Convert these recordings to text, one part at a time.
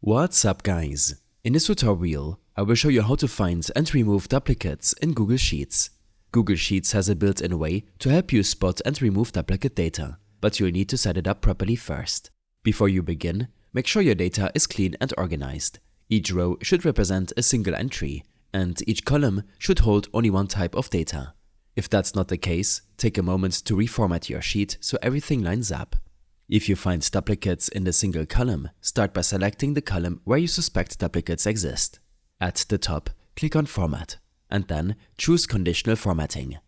What's up guys? In this tutorial, I will show you how to find and remove duplicates in Google Sheets. Google Sheets has a built-in way to help you spot and remove duplicate data, but you'll need to set it up properly first. Before you begin, make sure your data is clean and organized. Each row should represent a single entry, and each column should hold only one type of data. If that's not the case, take a moment to reformat your sheet so everything lines up. If you find duplicates in the single column, start by selecting the column where you suspect duplicates exist. At the top, click on Format, and then choose Conditional Formatting.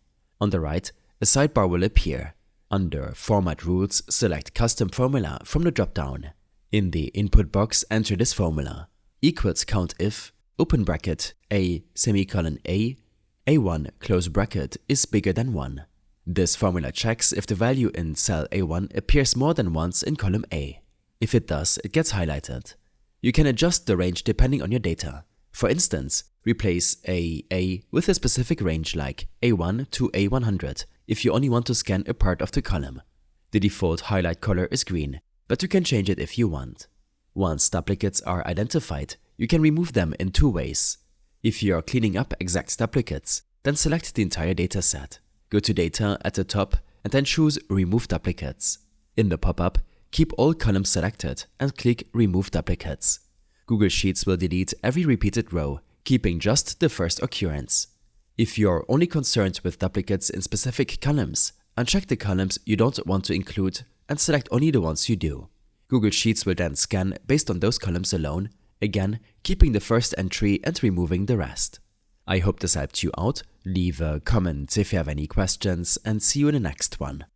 On the right, a sidebar will appear. Under Format Rules, select Custom Formula from the drop-down. In the input box, enter this formula: equals count if, open bracket, a, semicolon a, a1, close bracket, is bigger than 1. This formula checks if the value in cell A1 appears more than once in column A. If it does, it gets highlighted. You can adjust the range depending on your data. For instance, replace A with a specific range like A1 to A100 if you only want to scan a part of the column. The default highlight color is green, but you can change it if you want. Once duplicates are identified, you can remove them in two ways. If you are cleaning up exact duplicates, then select the entire dataset. Go to Data at the top and then choose Remove Duplicates. In the pop-up, keep all columns selected and click Remove Duplicates. Google Sheets will delete every repeated row, keeping just the first occurrence. If you're only concerned with duplicates in specific columns, uncheck the columns you don't want to include and select only the ones you do. Google Sheets will then scan based on those columns alone, again keeping the first entry and removing the rest. I hope this helped you out. Leave a comment if you have any questions and see you in the next one.